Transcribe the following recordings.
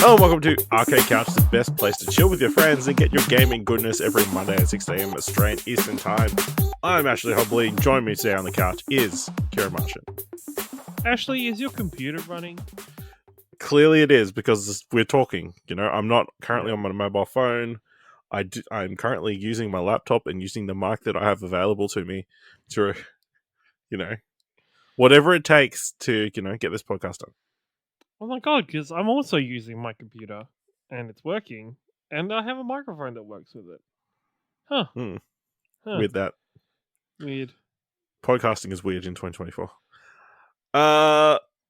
Hello and welcome to Arcade Couch, the best place to chill with your friends and get your gaming goodness every Monday at 6 a.m. Australian Eastern Time. I'm Ashley Hobley. Joining me today on the couch is Kira Martian. Ashley, is your computer running? Clearly it is, because we're talking. You know, I'm not currently on my mobile phone. I'm currently using my laptop and using the mic that I have available to me to, whatever it takes to, get this podcast done. Oh my god, because I'm also using my computer and it's working, and I have a microphone that works with it. Huh. With that. Weird. Podcasting is weird in 2024.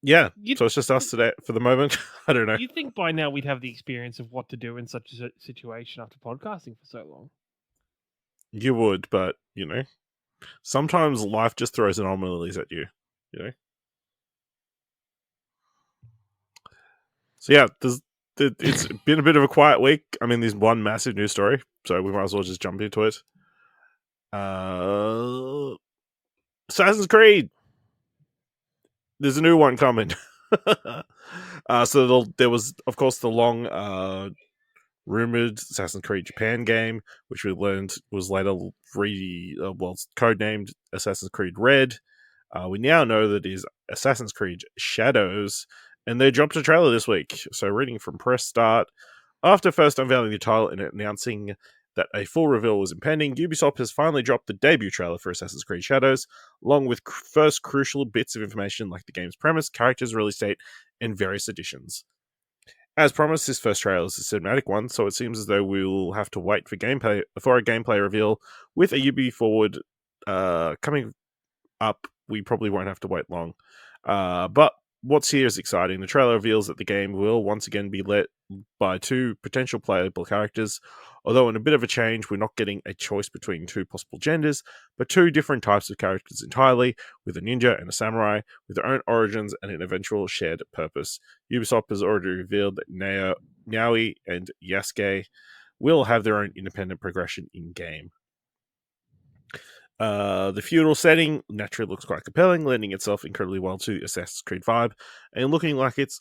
Yeah. So it's just us today for the moment. I don't know. You'd think by now we'd have the experience of what to do in such a situation after podcasting for so long. You would, but, sometimes life just throws anomalies at you, So yeah, it's been a bit of a quiet week. I mean, there's one massive news story, so we might as well just jump into it. Assassin's Creed! There's a new one coming. So there was, of course, the long rumored Assassin's Creed Japan game, which we learned was later codenamed Assassin's Creed Red. We now know that it is Assassin's Creed Shadows, and they dropped a trailer this week. So reading from Press Start, after first unveiling the title and announcing that a full reveal was impending, Ubisoft has finally dropped the debut trailer for Assassin's Creed Shadows, along with first crucial bits of information like the game's premise, characters, release date, and various additions. As promised, this first trailer is a cinematic one, so it seems as though we'll have to wait for a gameplay reveal with a Ubi Forward coming up. We probably won't have to wait long. But what's here is exciting. The trailer reveals that the game will once again be led by two potential playable characters, although in a bit of a change, we're not getting a choice between two possible genders, but two different types of characters entirely, with a ninja and a samurai, with their own origins and an eventual shared purpose. Ubisoft has already revealed that Naoi and Yasuke will have their own independent progression in-game. The feudal setting naturally looks quite compelling, lending itself incredibly well to Assassin's Creed vibe, and looking like it's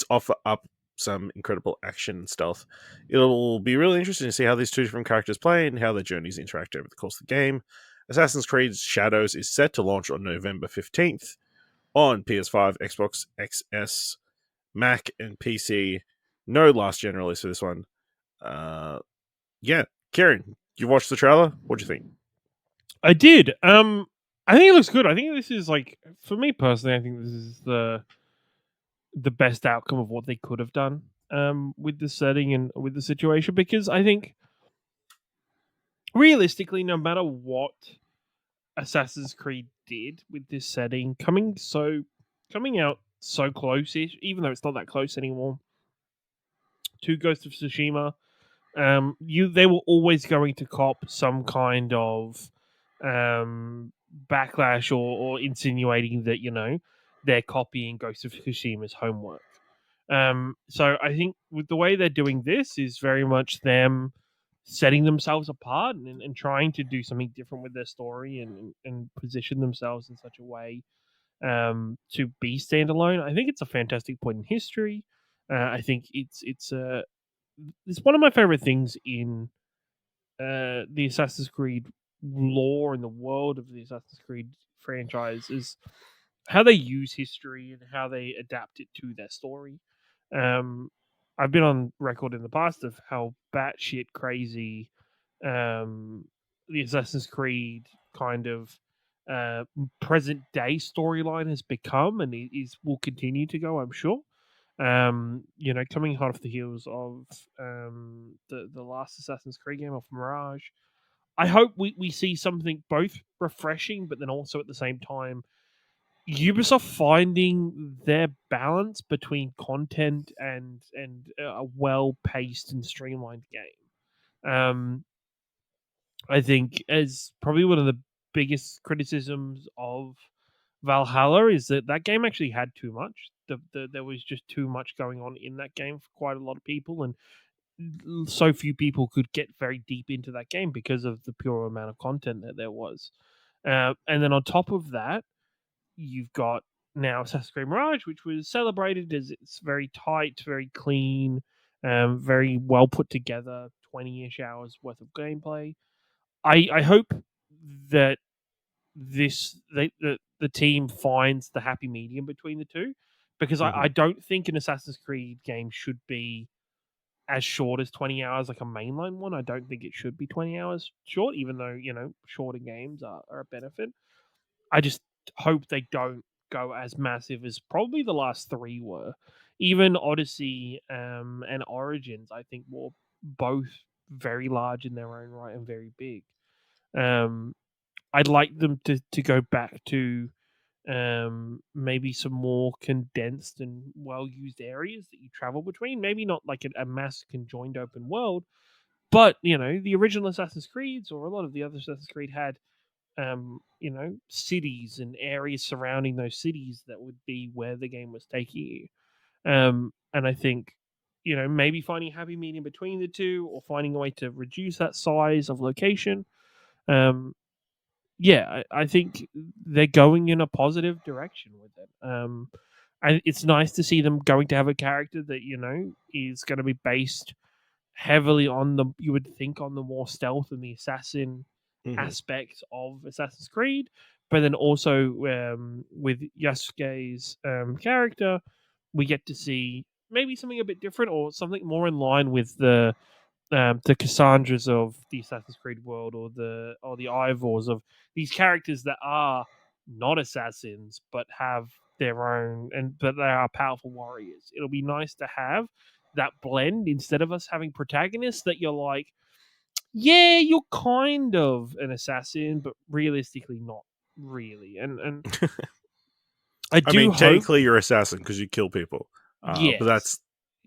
offer up some incredible action and stealth. It'll be really interesting to see how these two different characters play and how their journeys interact over the course of the game. Assassin's Creed Shadows is set to launch on November 15th on PS5, Xbox XS, Mac, and PC. No last-gen release for this one. Yeah, Kieran, you watched the trailer? What do you think? I did. I think it looks good. I think this is for me personally, I think this is the best outcome of what they could have done with the setting and with the situation, because I think realistically, no matter what Assassin's Creed did with this setting, coming out so close-ish, even though it's not that close anymore, to Ghost of Tsushima, they were always going to cop some kind of backlash or insinuating that they're copying Ghost of Tsushima's homework. So I think with the way they're doing this is very much them setting themselves apart and trying to do something different with their story and position themselves in such a way to be standalone. I think it's a fantastic point in history. I think it's one of my favorite things in the Assassin's Creed lore and the world of the Assassin's Creed franchise is how they use history and how they adapt it to their story. I've been on record in the past of how batshit crazy the Assassin's Creed kind of present day storyline has become, and will continue to go, I'm sure. Coming hot off the heels of the last Assassin's Creed game of Mirage, I hope we see something both refreshing, but then also at the same time, Ubisoft finding their balance between content and a well-paced and streamlined game. I think as probably one of the biggest criticisms of Valhalla is that game actually had too much. There was just too much going on in that game for quite a lot of people, and so few people could get very deep into that game because of the pure amount of content that there was. And then on top of that, you've got now Assassin's Creed Mirage, which was celebrated as it's very tight, very clean, very well put together, 20-ish hours worth of gameplay. I hope that the team finds the happy medium between the two, because I Hmm. don't think an Assassin's Creed game should be as short as 20 hours like a mainline one. I don't think it should be 20 hours short, even though, shorter games are a benefit. I just hope they don't go as massive as probably the last three were. Even Odyssey and Origins, I think, were both very large in their own right and very big. Um, I'd like them to go back to maybe some more condensed and well used areas that you travel between. Maybe not like a mass conjoined open world, but the original Assassin's Creeds or a lot of the other Assassin's Creed had cities and areas surrounding those cities that would be where the game was taking you. And I think, maybe finding a happy medium between the two or finding a way to reduce that size of location. Um, yeah, I think they're going in a positive direction with it. And it's nice to see them going to have a character that, is going to be based heavily on you would think, on the more stealth and the assassin Hmm. aspect of Assassin's Creed, but then also with Yasuke's character, we get to see maybe something a bit different or something more in line with the Cassandras of the Assassin's Creed world, or the Ivors of these characters that are not assassins but have their own, and but they are powerful warriors. It'll be nice to have that blend instead of us having protagonists that you're like, yeah, you're kind of an assassin, but realistically not really. And I I do mean, hope, technically, you're assassin because you kill people, but yes, that's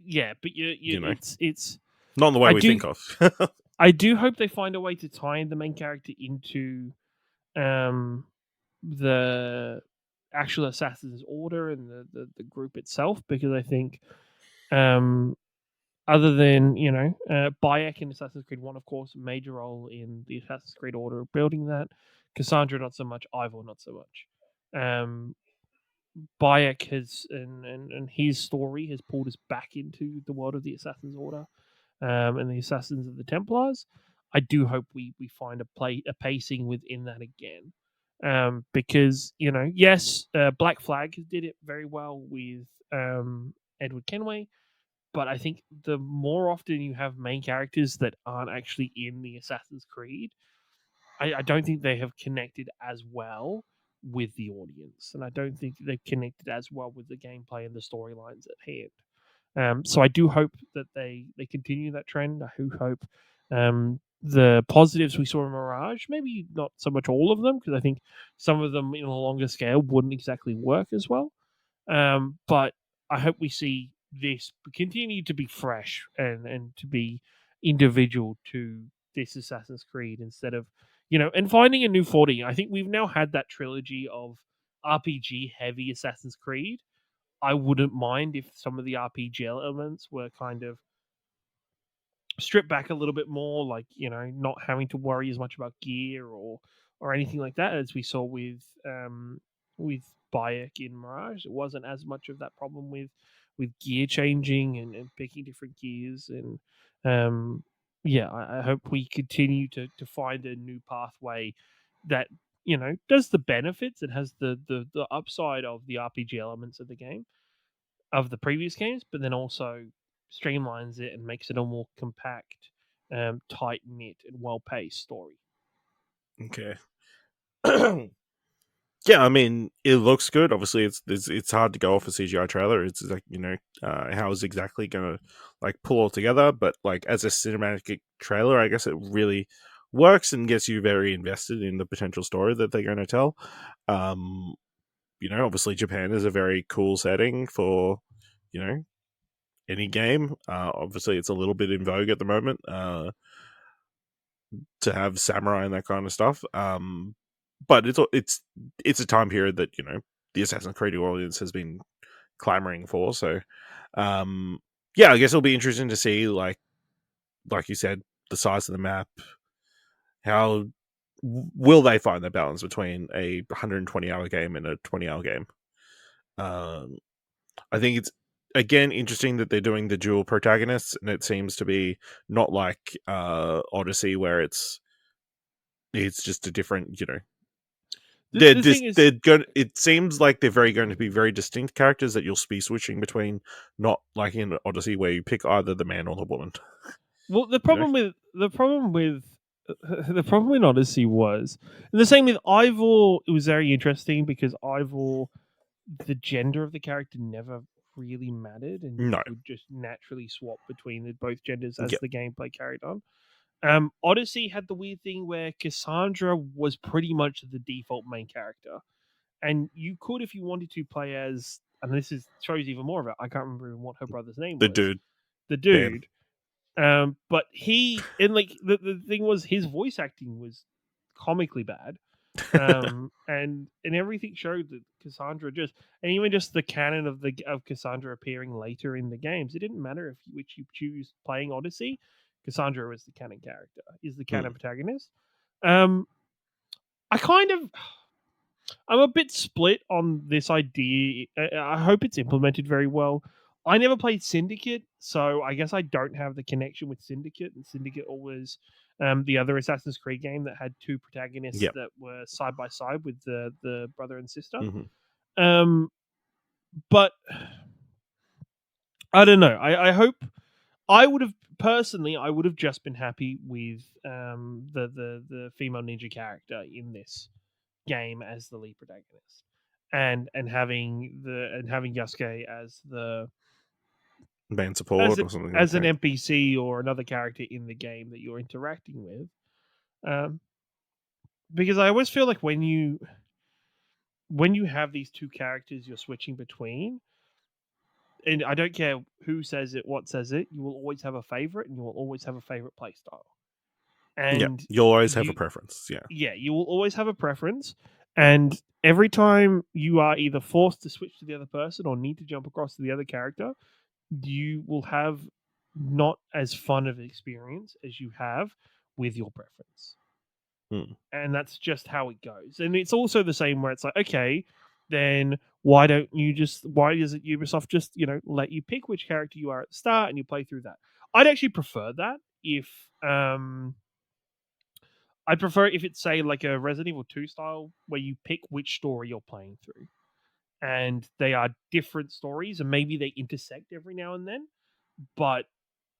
yeah, but you know it's not in the way I we do think of. I do hope they find a way to tie in the main character into um the actual Assassin's Order and the group itself, because I think um other than Bayek in Assassin's Creed 1, of course, a major role in the Assassin's Creed Order of building that. Cassandra not so much, Ivor not so much. Bayek has, and his story has pulled us back into the world of the Assassin's Order, and the Assassins of the Templars. I do hope we find a pacing within that again, because yes, Black Flag did it very well with Edward Kenway, but I think the more often you have main characters that aren't actually in the Assassin's Creed, I don't think they have connected as well with the audience, and I don't think they've connected as well with the gameplay and the storylines at hand. So I do hope that they continue that trend. I do hope the positives we saw in Mirage, maybe not so much all of them, because I think some of them in a longer scale wouldn't exactly work as well. But I hope we see this continue to be fresh and to be individual to this Assassin's Creed, instead of and finding a new footing. I think we've now had that trilogy of RPG heavy Assassin's Creed. I wouldn't mind if some of the RPG elements were kind of strip back a little bit more, like not having to worry as much about gear or anything like that, as we saw with Bayek in Mirage. It wasn't as much of that problem with gear changing and picking different gears. And yeah, I hope we continue to find a new pathway that does the benefits. It has the upside of the RPG elements of the game, of the previous games, but then also streamlines it and makes it a more compact, tight knit, and well paced story. Okay. Yeah, I mean, it looks good. Obviously, it's hard to go off a CGI trailer. It's like how is exactly gonna like pull all together, but like as a cinematic trailer, I guess it really works and gets you very invested in the potential story that they're going to tell. Um, obviously, Japan is a very cool setting for you know any game. Obviously, it's a little bit in vogue at the moment to have samurai and that kind of stuff. But it's a time period that the Assassin's Creed audience has been clamoring for. So, yeah, I guess it'll be interesting to see like you said, the size of the map. How will they find the balance between a 120-hour game and a 20-hour game? Um, I think it's again interesting that they're doing the dual protagonists, and it seems to be not like Odyssey where it's just a different, The thing is, they're going. It seems like they're going to be very distinct characters that you'll be switching between, not like in Odyssey where you pick either the man or the woman. well, You know, the problem in Odyssey was, and the same with Ivor. It was very interesting because Ivor, the gender of the character never really mattered, and you no, could just naturally swap between both genders as yeah, the gameplay carried on. Odyssey had the weird thing where Cassandra was pretty much the default main character, and you could, if you wanted to, play as. And this is shows even more of it. I can't remember what her brother's name the was. dude The Ben. dude, but he and like the thing was his voice acting was comically bad. And everything showed that Cassandra just, and even just the canon of Cassandra appearing later in the games, it didn't matter if which you choose playing Odyssey. Cassandra was the canon character, is the Hmm. canon protagonist. Um, I kind of I'm a bit split on this idea. I hope it's implemented very well. I never played Syndicate, so I guess I don't have the connection with Syndicate. And Syndicate always the other Assassin's Creed game that had two protagonists Yeah. that were side by side with the brother and sister. Hmm. Um, but I don't know. I hope I would have personally. I would have just been happy with the female ninja character in this game as the lead protagonist, and having Yasuke Man as support a, or something like as an that. NPC or another character in the game that you're interacting with. Um, because I always feel like when you have these two characters you're switching between, and I don't care who says it, what says it, you will always have a favorite, and you will always have a favorite playstyle. Yeah, And you'll always have a you, preference. Yeah. yeah, you will always have a preference. And every time you are either forced to switch to the other person or need to jump across to the other character, you will have not as fun of an experience as you have with your preference. Hmm. And that's just how it goes. And it's also the same where it's like, okay, then why does it Ubisoft just, let you pick which character you are at the start and you play through that? I'd actually prefer that if I'd prefer if it's say like a Resident Evil 2 style where you pick which story you're playing through. And they are different stories and maybe they intersect every now and then, but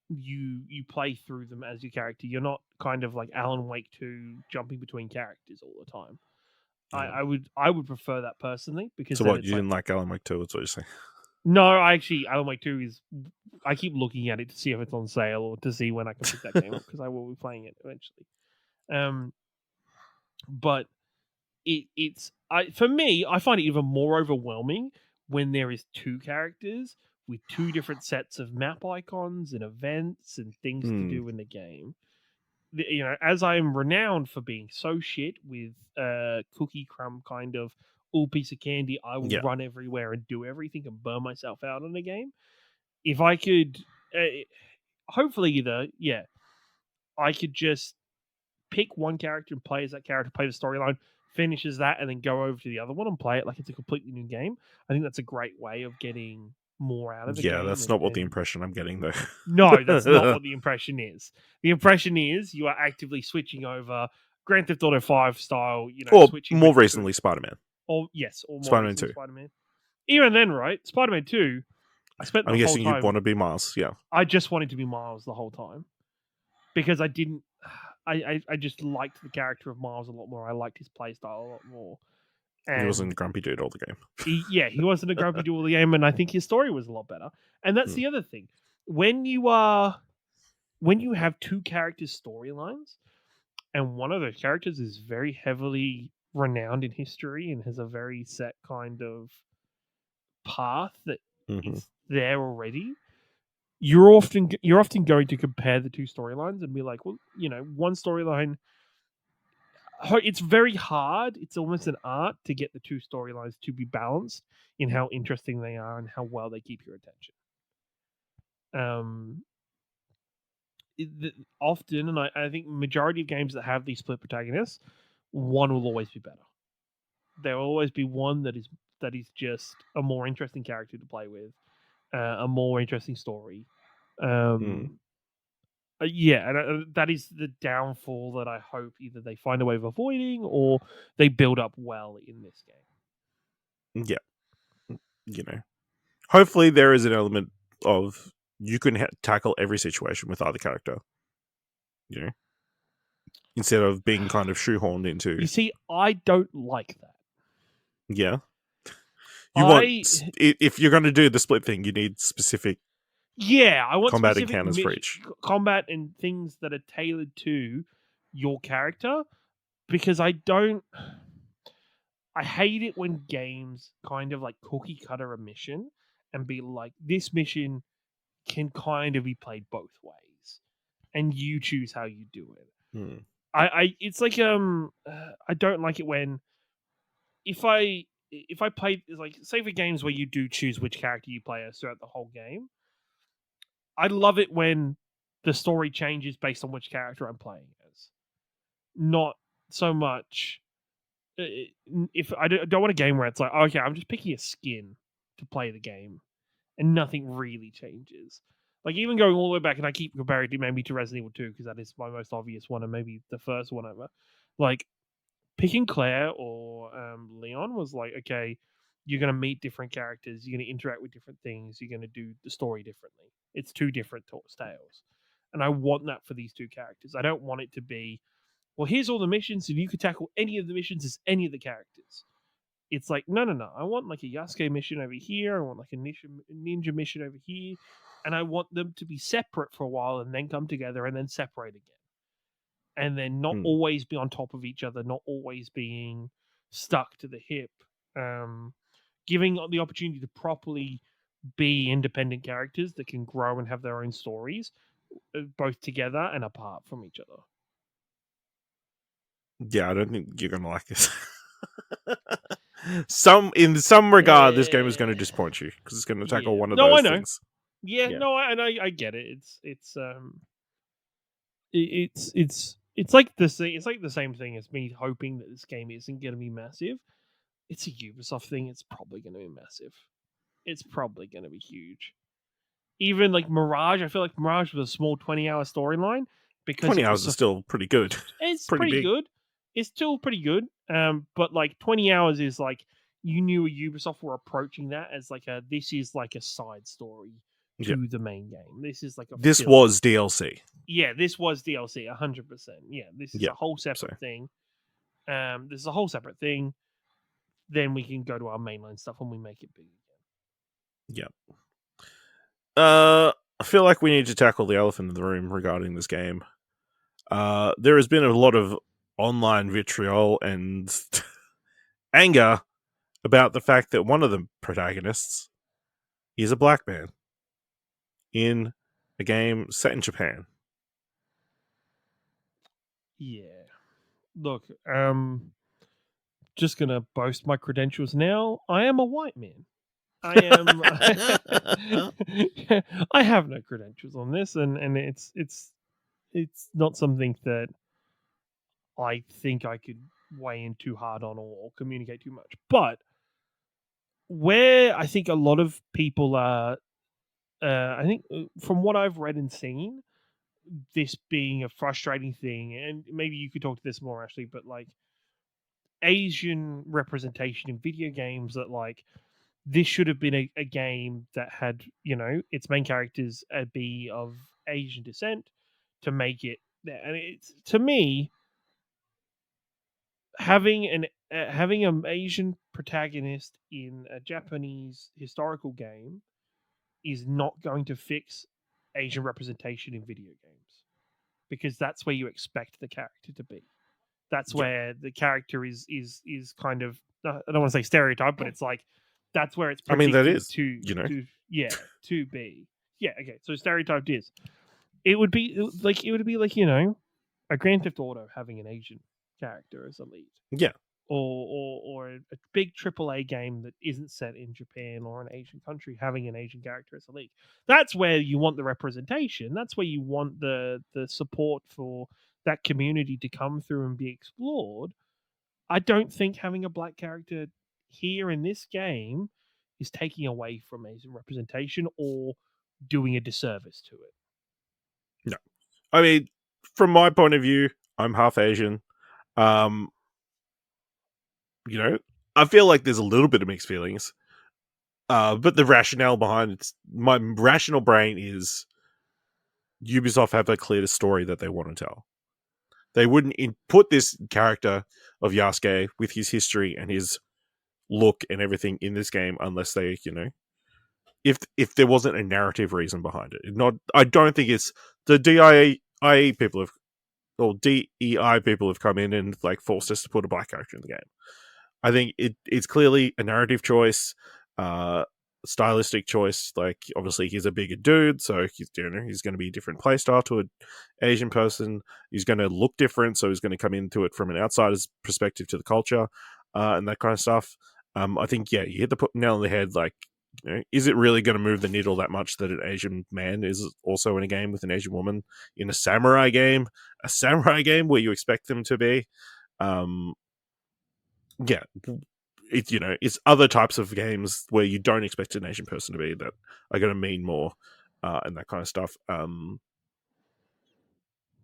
you play through them as your character. You're not kind of like Alan Wake 2 jumping between characters all the time. Yeah. I would prefer that personally because So then what? it's You like didn't like Alan Wake 2? That's what you're saying? no, I actually Alan Wake 2 is I keep looking at it to see if it's on sale or to see when I can pick that game up because I will be playing it eventually. But it's for me, I find it even more overwhelming when there is two characters with two different sets of map icons and events and things to Hmm. do in the game. As I am renowned for being so shit with cookie crumb kind of all piece of candy, I will Yeah. run everywhere and do everything and burn myself out on the game. If I could, hopefully, I could just pick one character and play as that character, play the storyline, finishes that, and then go over to the other one and play it like it's a completely new game. I think that's a great way of getting more out of the Yeah, game. that's And, not what the and impression I'm getting though. no, that's not what the impression is. The impression is you are actively switching over Grand Theft Auto 5 style, Or switching more between, recently, Spider-Man. or yes, or more Spider-Man recently 2. Spider Man. Even then, right? Spider Man 2, I spent I'm the whole guessing you'd time, want to be Miles. Yeah. I just wanted to be Miles the whole time because I didn't. I just liked the character of Miles a lot more. I liked his playstyle a lot more. He And wasn't a grumpy dude all the game. he wasn't a grumpy dude all the game, and I think his story was a lot better. And that's Hmm. the other thing. When you have two characters' storylines, and one of those characters is very heavily renowned in history and has a very set kind of path that Hmm. is there already, you're often going to compare the two storylines and be like, well, one storyline. It's very hard. It's almost an art to get the two storylines to be balanced in how interesting they are and how well they keep your attention. Um, Often, and I think majority of games that have these split protagonists, one will always be better. There will always be one that is just a more interesting character to play with, a more interesting story. Mm. Yeah, and that is the downfall that I hope either they find a way of avoiding or they build up well in this game. Yeah, you know. Hopefully, there is an element of you can tackle every situation with either character. You know, instead of being kind of shoehorned into. You see, I don't like that. Yeah, you want I if you're going to do the split thing, you need specific Yeah, I want combat specific encounters for each. combat and things that are tailored to your character because I don't. I hate it when games kind of like cookie cutter a mission and be like, this mission can kind of be played both ways, and you choose how you do it. Hmm. It's like I don't like it when if I play like say for games where you do choose which character you play as throughout the whole game. I love it when the story changes based on which character I'm playing as, not so much. If I don't want a game where it's like, okay, I'm just picking a skin to play the game, and nothing really changes. Like even going all the way back, and I keep comparing it maybe to Resident Evil 2 because that is my most obvious one, and maybe the first one ever. Like picking Claire or Leon was like, okay, you're going to meet different characters, you're going to interact with different things, you're going to do the story differently. It's two different styles. And I want that for these two characters. I don't want it to be, well, here's all the missions, and you could tackle any of the missions as any of the characters. It's like, no, no, no. I want like a Yasuke mission over here. I want like a ninja mission over here. And I want them to be separate for a while and then come together and then separate again and then not Hmm. always be on top of each other, not always being stuck to the hip. Um, Giving the opportunity to properly be independent characters that can grow and have their own stories, both together and apart from each other. Yeah, I don't think you're going to like this. In some regard, this game is going to disappoint you because it's going to tackle Yeah. one of No, I those know. things. Yeah, Yeah. no, I get it. It's like it's like the same thing as me hoping that this game isn't going to be massive. It's a Ubisoft thing. It's probably going to be massive. It's probably going to be huge. Even like Mirage, I feel like Mirage was a small 20-hour storyline because 20 it was hours is still pretty good. it's Pretty pretty big. good. It's still pretty good. But like 20 hours is like you knew Ubisoft were approaching that as like this is like a side story Yeah. to the main game. This is like a This fill. was DLC. Yeah, this was DLC 100%. Yeah, this is Yeah, a whole separate thing. This is a whole separate thing. Then we can go to our mainline stuff and we make it big again. Yeah. I feel like we need to tackle the elephant in the room regarding this game. There has been a lot of online vitriol and anger about the fact that one of the protagonists is a black man in a game set in Japan. Yeah. Look, just gonna boast my credentials now. I am a white man. I am. I have no credentials on this, and it's not something that I think I could weigh in too hard on or communicate too much. But where I think a lot of people are, I think from what I've read and seen, this being a frustrating thing, and maybe you could talk to this more, Ashley, but like Asian representation in video games that like this should have been a game that had its main characters be of Asian descent to make it there. And it's to me having an Asian protagonist in a Japanese historical game is not going to fix Asian representation in video games because that's where you expect the character to be. That's Yeah. where the character is kind of I don't want to say stereotype, but it's like that's where it's I mean, that predicted is, to be. Yeah, okay. So stereotyped is it would be like a Grand Theft Auto having an Asian character as a lead, yeah. or a big AAA game that isn't set in Japan or an Asian country having an Asian character as a lead. That's where you want the representation. That's where you want the support for that community to come through and be explored. I don't think having a black character here in this game is taking away from Asian representation or doing a disservice to it. No, I mean, from my point of view, I'm half Asian. Um, you know, I feel like there's a little bit of mixed feelings. But the rationale behind it, my rational brain is Ubisoft have a clear story that they want to tell. They wouldn't put this character of Yasuke with his history and his look and everything in this game unless they, if there wasn't a narrative reason behind it. Not, I don't think it's the DIE people have or DEI people have come in and like forced us to put a black character in the game. I think it's clearly a narrative choice, uh, stylistic choice. Like obviously he's a bigger dude, so he's going to be a different playstyle to an Asian person. He's going to look different, so he's going to come into it from an outsider's perspective to the culture, and that kind of stuff. I think you hit the nail on the head. Like, is it really going to move the needle that much that an Asian man is also in a game with an Asian woman in a samurai game where you expect them to be? Um, yeah, it's other types of games where you don't expect an Asian person to be that are going to mean more, and that kind of stuff.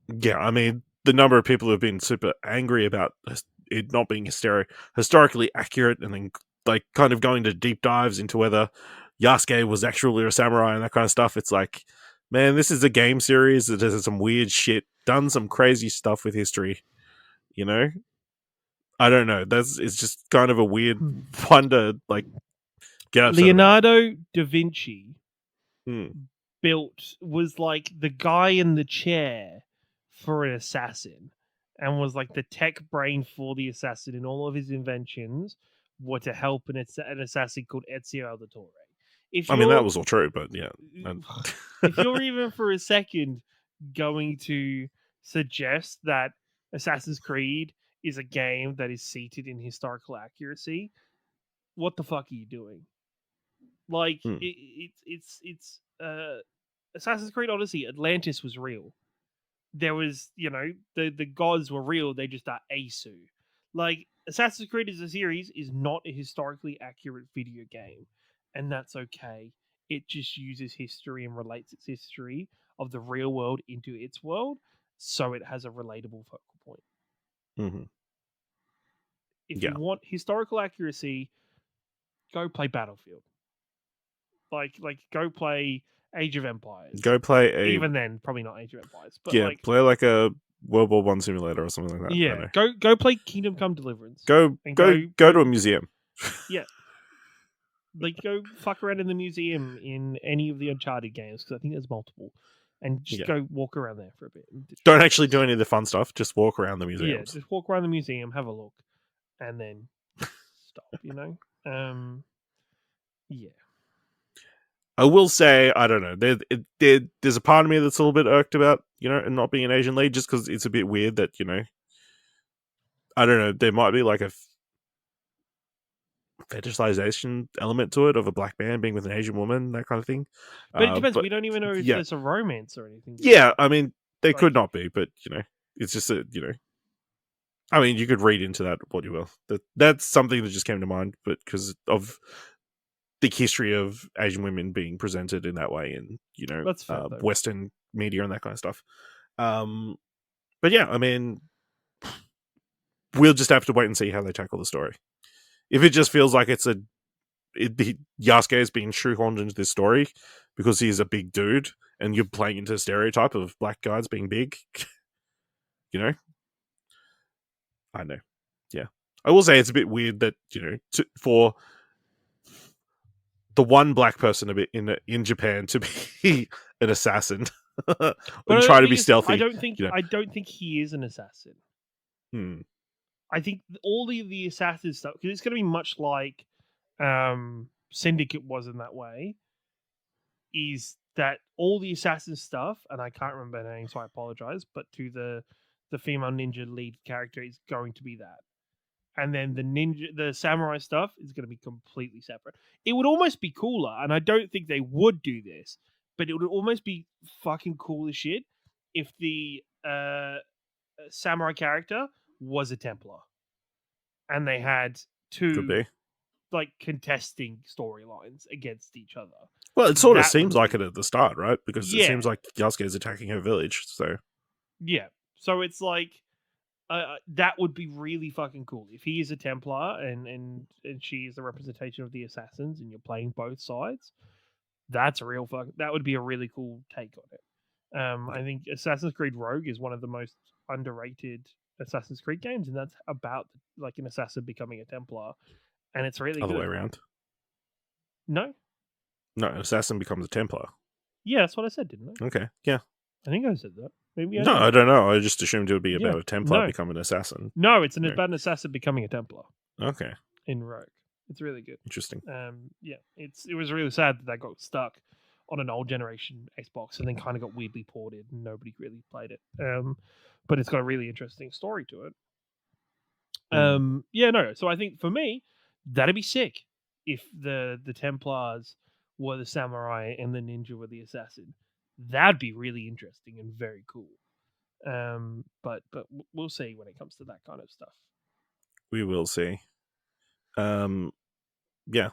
Yeah, I mean, the number of people who have been super angry about it not being historically accurate, and then like kind of going to deep dives into whether Yasuke was actually a samurai and that kind of stuff. It's like, man, this is a game series that has some weird shit, done some crazy stuff with history. You know, I don't know. It's just kind of a weird one to like get upset about. Leonardo da Vinci Hmm. was like the guy in the chair for an assassin and was like the tech brain for the assassin, and all of his inventions were to help an assassin called Ezio Auditore. If I mean, that you're was all true, but yeah. if you're even for a second going to suggest that Assassin's Creed is a game that is seated in historical accuracy, what the fuck are you doing? Like Hmm. it's Assassin's Creed Odyssey. Atlantis was real. There was, the gods were real. They just are Asu. Like Assassin's Creed as a series is not a historically accurate video game, and that's okay. It just uses history and relates its history of the real world into its world, so it has a relatable focal point. Mm-hmm. If you Yeah. want historical accuracy, go play Battlefield. Like go play Age of Empires. Go play a Even then, probably not Age of Empires, but yeah, like play like a World War One simulator or something like that. I don't yeah, know. go play Kingdom Come Deliverance Go and go go to a museum. yeah, like go fuck around in the museum in any of the Uncharted games because I think there's multiple, and just Yeah. go walk around there for a bit. Don't actually do any of the fun stuff. Just walk around the Yeah, museums. just walk around the museum, have a look, and then stop. Yeah. I will say, I don't know. There's a part of me that's a little bit irked about, and not being an Asian lead, just because it's a bit weird that, I don't know. There might be like a fetishization element to it of a black man being with an Asian woman, that kind of thing. But it depends. But We don't even know if yeah, there's a romance or anything. yeah. I mean, they could Like- not be, but it's just a I mean, you could read into that what you will. That's something that just came to mind, but because of the history of Asian women being presented in that way in That's fair, though. Western media and that kind of stuff. But yeah, I mean, we'll just have to wait and see how they tackle the story. If it just feels like Yasuke is being shoehorned into this story because he's a big dude and you're playing into a stereotype of black guys being big, I know. Yeah. I will say it's a bit weird that, for the one black person a bit in Japan to be an assassin and try to be stealthy. I don't think he is an assassin. Hmm. I think all of the assassin stuff, because it's going to be much like Syndicate was in that way, is that all the assassin stuff, and I can't remember her name, so I apologize, but to the female ninja lead character is going to be that. And then the samurai stuff is going to be completely separate. It would almost be cooler, and I don't think they would do this, but it would almost be fucking cool as shit if the samurai character was a Templar. and they had Could two be. like contesting storylines against each other. Well, it sort of That would seems have like been it at the start, right? Because it yeah, seems like Yasuke is attacking her village. So yeah. So it's like that would be really fucking cool if he is a Templar and she is the representation of the assassins, and you're playing both sides. That's a real fuck. That would be a really cool take on it. I think Assassin's Creed Rogue is one of the most underrated Assassin's Creed games, and that's about like an assassin becoming a Templar, and it's really other way good. around. No, No, an assassin becomes a Templar. yeah, that's what I said, didn't I? Okay, yeah. I think I said that. Maybe I No, didn't. I don't know. I just assumed it would be Yeah, about a Templar no, becoming an assassin. no, it's No. about an assassin becoming a Templar Okay, in Rogue. It's really good. interesting. Yeah, it was really sad that got stuck on an old generation Xbox and then kind of got weirdly ported and nobody really played it. But it's got a really interesting story to it. Yeah, no. So I think for me, that'd be sick if the Templars were the samurai and the ninja were the assassin. That'd be really interesting and very cool. But we'll see when it comes to that kind of stuff. We will see. Yeah.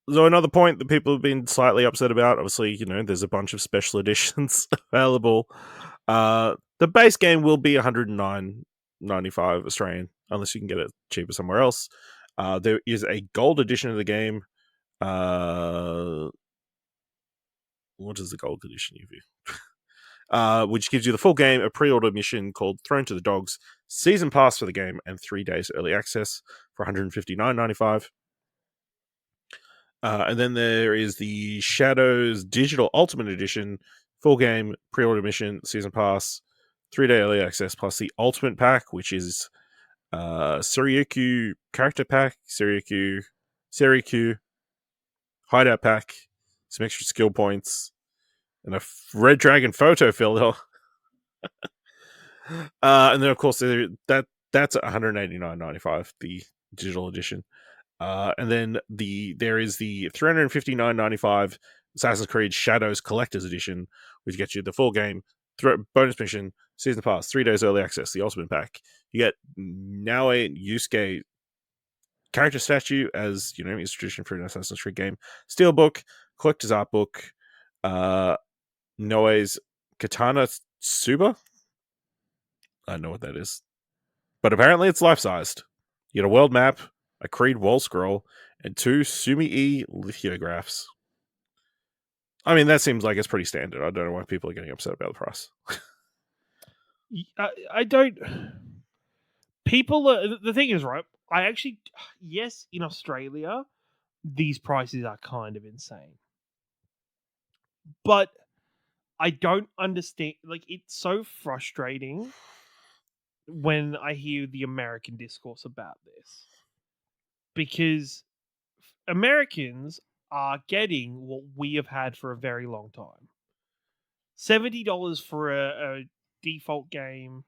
So another point that people have been slightly upset about, obviously, there's a bunch of special editions available. The base game will be 109.95 Australian, unless you can get it cheaper somewhere else. There is a gold edition of the game. What is the gold edition of you? Which gives you the full game, a pre-order mission called Thrown to the Dogs, season pass for the game, and 3 days early access for 159.95. And then there is the Shadows Digital Ultimate Edition, full game, pre-order mission, season pass, 3-day early access, plus the Ultimate Pack, which is Suryuku Character Pack, Suryuku Hideout Pack, some extra skill points, and a Red Dragon photo filler. And then, of course, that's 189.95, the digital edition. And then there is the 359.95 Assassin's Creed Shadows Collector's Edition, which gets you the full game, bonus mission, season pass, 3 days early access, the Ultimate Pack. You get Naoe Yusuke character statue as is tradition for an Assassin's Creed game. Steelbook, collector's art book, Noe's Katana Tsuba. I don't know what that is, but apparently it's life sized. You get a world map, a Creed wall scroll, and 2 Sumi-E lithographs. I mean, that seems like it's pretty standard. I don't know why people are getting upset about the price. I don't. People, the thing is, right? I actually, yes, in Australia, these prices are kind of insane. But I don't understand. Like, it's so frustrating when I hear the American discourse about this. Because Americans are getting what we have had for a very long time. $70 for a default game,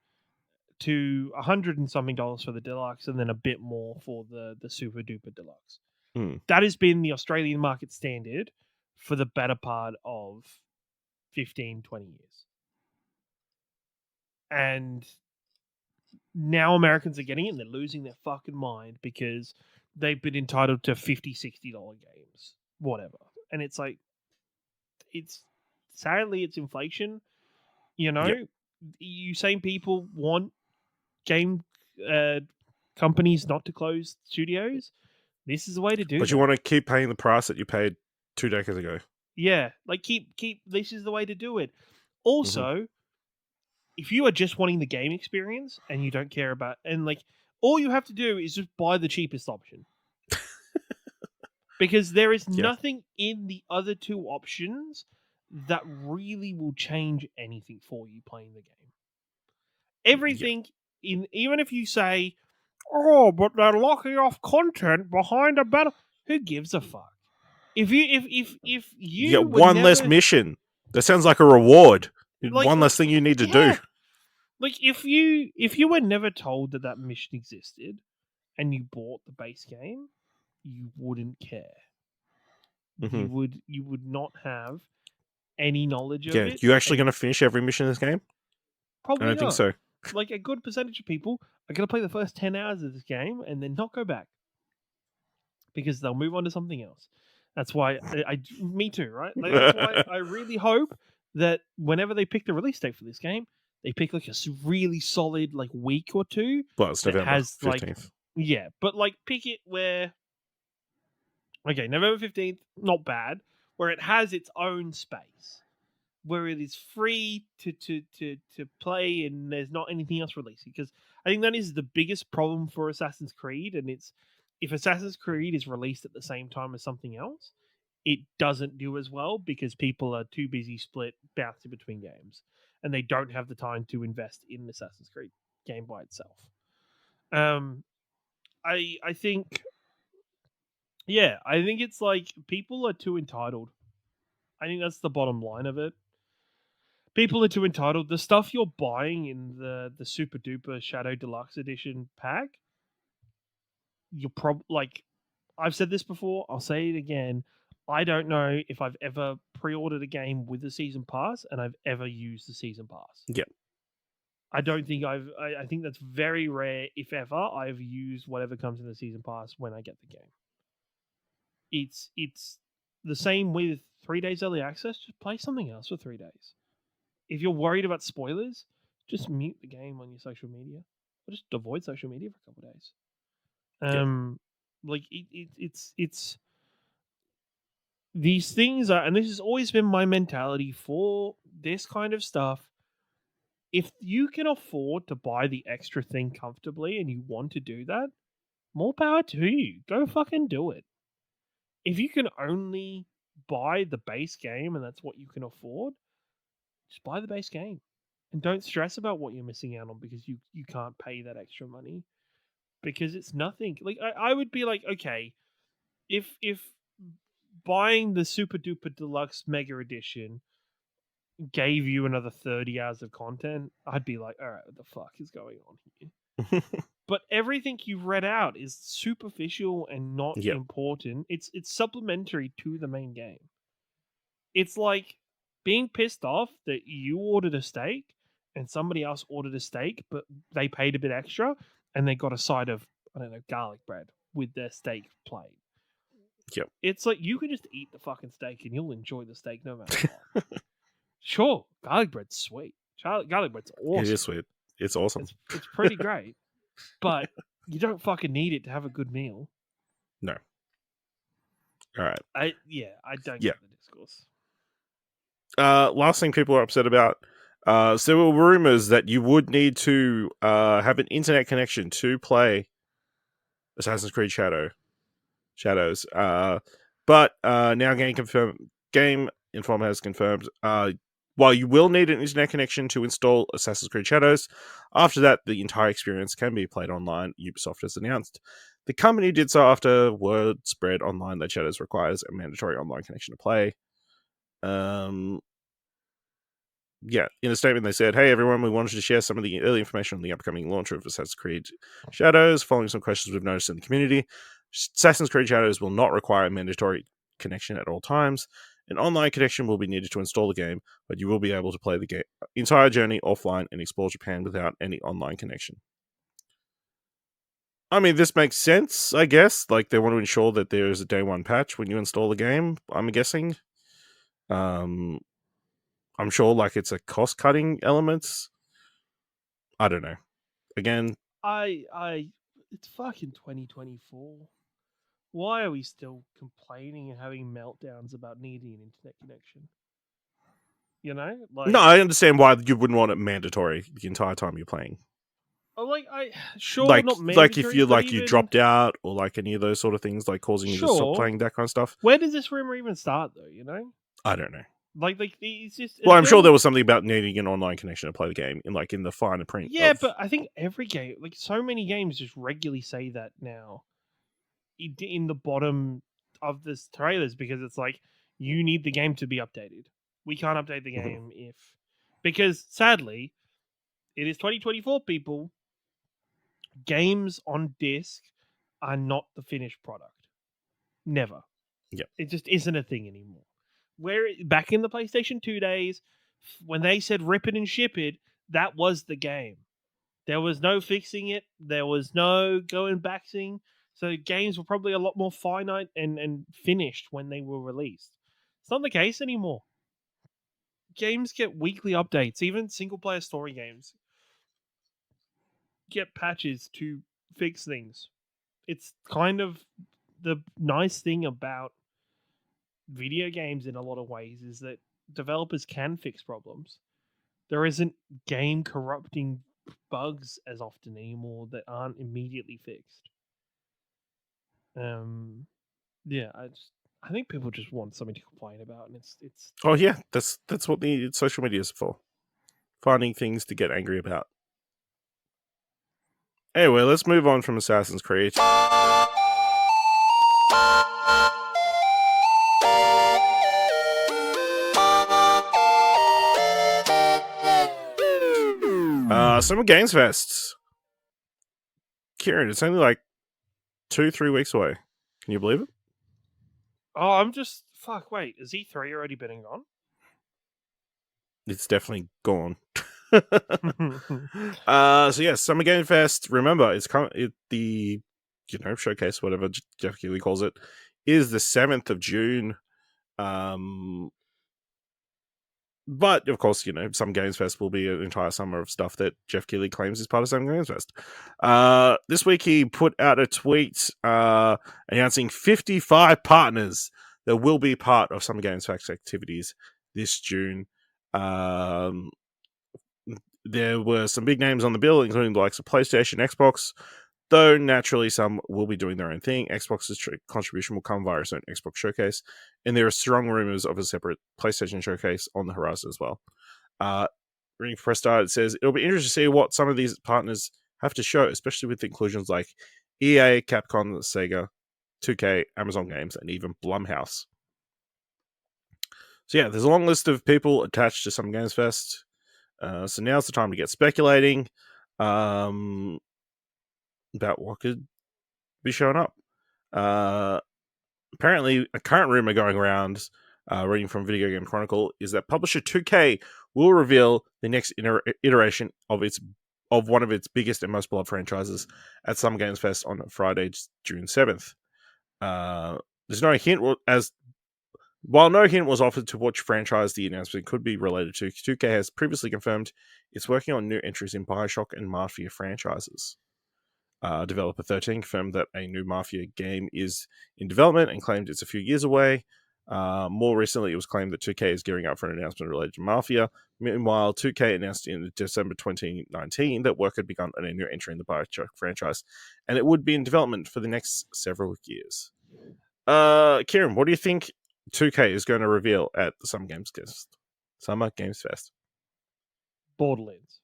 to $100 and something for the deluxe, and then a bit more for the super duper deluxe. That has been the Australian market standard for the better part of 15, 20 years. And now Americans are getting it and they're losing their fucking mind because they've been entitled to $50, $60 games, whatever. And it's like, sadly, it's inflation. Yep. You same people want game companies not to close studios. This is the way to do it. But you want to keep paying the price that you paid 2 decades ago. Yeah, like keep. This is the way to do it. Also, if you are just wanting the game experience and you don't care about, and like all you have to do is just buy the cheapest option, because there is nothing in the other two options that really will change anything for you playing the game. Everything even if you say, "Oh, but they're locking off content behind a battle," who gives a fuck? If you get one less mission, that sounds like a reward. One less thing you need to do. Like if you were never told that mission existed and you bought the base game, you wouldn't care. You would not have any knowledge of it. You actually going to finish every mission in this game? Probably I don't think so. like a good percentage of people are going to play the first 10 hours of this game and then not go back because they'll move on to something else. That's why me too, right? Like, that's why I really hope that whenever they pick the release date for this game, they pick like a really solid like week or two Well, it's that November has like 15th. yeah, but like pick it where okay, November 15th, not bad, where it has its own space, where it is free to play and there's not anything else releasing. Because I think that is the biggest problem for Assassin's Creed, and it's if Assassin's Creed is released at the same time as something else, it doesn't do as well because people are too busy split bouncing between games and they don't have the time to invest in the Assassin's Creed game by itself. Um, I think yeah, I think it's like people are too entitled. I think that's the bottom line of it. People are too entitled. The stuff you're buying in the super duper Shadow Deluxe Edition pack, you're like I've said this before, I'll say it again. I don't know if I've ever pre-ordered a game with the season pass and I've ever used the season pass. Yeah. I don't think I think that's very rare, if ever, I've used whatever comes in the season pass when I get the game. It's the same with 3 days early access. Just play something else for 3 days. If you're worried about spoilers, just mute the game on your social media, or just avoid social media for a couple of days. Yeah. Like it's these things are, and this has always been my mentality for this kind of stuff. If you can afford to buy the extra thing comfortably and you want to do that, more power to you. Go fucking do it. If you can only buy the base game and that's what you can afford, just buy the base game. And don't stress about what you're missing out on because you can't pay that extra money. Because it's nothing. Like I would be like, okay, if buying the super duper deluxe mega edition gave you another 30 hours of content, I'd be like, all right, what the fuck is going on here? But everything you've read out is superficial and not Yeah. important. It's supplementary to the main game. It's like being pissed off that you ordered a steak and somebody else ordered a steak, but they paid a bit extra and they got a side of, I don't know, garlic bread with their steak plate. Yep. It's like you can just eat the fucking steak and you'll enjoy the steak no matter what. Sure, garlic bread's sweet. Garlic bread's awesome. It is sweet. It's awesome. It's pretty great, but you don't fucking need it to have a good meal. No. All right. I don't get the discourse. Last thing people are upset about. So there were rumors that you would need to have an internet connection to play Assassin's Creed Shadows. But now Game Informer has confirmed. While you will need an internet connection to install Assassin's Creed Shadows, after that the entire experience can be played online. Ubisoft has announced. The company did so after word spread online that Shadows requires a mandatory online connection to play. Yeah, in a statement they said, "Hey everyone, we wanted to share some of the early information on the upcoming launch of Assassin's Creed Shadows, following some questions we've noticed in the community. Assassin's Creed Shadows will not require a mandatory connection at all times. An online connection will be needed to install the game, but you will be able to play the entire journey offline and explore Japan without any online connection." I mean, this makes sense, I guess. Like, they want to ensure that there is a day one patch when you install the game, I'm guessing. I'm sure, like, it's a cost-cutting elements. I don't know. Again, It's fucking 2024. Why are we still complaining and having meltdowns about needing an internet connection? You know, like no, I understand why you wouldn't want it mandatory the entire time you're playing. Sure, not mandatory. Like if you but you dropped out or like any of those sort of things, like causing you to stop playing, that kind of stuff. Where does this rumor even start, though? You know, I don't know. Like it's just. Well, I'm sure there was something about needing an online connection to play the game in the finer print. Yeah, but I think every game, like so many games, just regularly say that now in the bottom of the trailers because it's like you need the game to be updated. We can't update the game because sadly, it is 2024. People, games on disc are not the finished product. Never. Yeah, it just isn't a thing anymore. Where back in the PlayStation 2 days, when they said rip it and ship it, that was the game. There was no fixing it. There was no going backseeing. So games were probably a lot more finite and finished when they were released. It's not the case anymore. Games get weekly updates. Even single player story games get patches to fix things. It's kind of the nice thing about video games in a lot of ways is that developers can fix problems. There isn't game corrupting bugs as often anymore that aren't immediately fixed. Um, yeah, I think people just want something to complain about, and it's Oh yeah, that's what the social media is for. Finding things to get angry about. Anyway, let's move on from Assassin's Creed. Summer Games Fest. Kieran, it's only like 2-3 weeks away. Can you believe it? oh, I'm just fuck. Wait, is E3 already been and gone? It's definitely gone. So yeah, Summer Game Fest. Remember, the showcase, whatever Jeff Keighley calls it, is the 7th of June. But of course, some Games Fest will be an entire summer of stuff that Jeff Keighley claims is part of Summer Games Fest. This week he put out a tweet announcing 55 partners that will be part of Summer Games Fest activities this June. There were some big names on the bill, including the likes of PlayStation, Xbox, though naturally some will be doing their own thing. Xbox's contribution will come via its own Xbox showcase, and there are strong rumors of a separate PlayStation showcase on the horizon as well. Reading for Press Start, it says it'll be interesting to see what some of these partners have to show, especially with inclusions like EA, Capcom, Sega, 2K, Amazon Games, and even Blumhouse. So yeah, there's a long list of people attached to Some Games Fest. So now's the time to get speculating about what could be showing up. Apparently, a current rumor going around, reading from Video Game Chronicle, is that publisher 2K will reveal the next iteration of one of its biggest and most beloved franchises at Summer Games Fest on Friday, June 7th. There's no hint While no hint was offered to which franchise the announcement could be related to, 2K has previously confirmed it's working on new entries in Bioshock and Mafia franchises. Developer 13 confirmed that a new Mafia game is in development and claimed it's a few years away. More recently, it was claimed that 2K is gearing up for an announcement related to Mafia. Meanwhile, 2K announced in December 2019 that work had begun on a new entry in the Bioshock franchise, and it would be in development for the next several years. Kieran, what do you think 2K is going to reveal at the Summer Games Fest? Borderlands.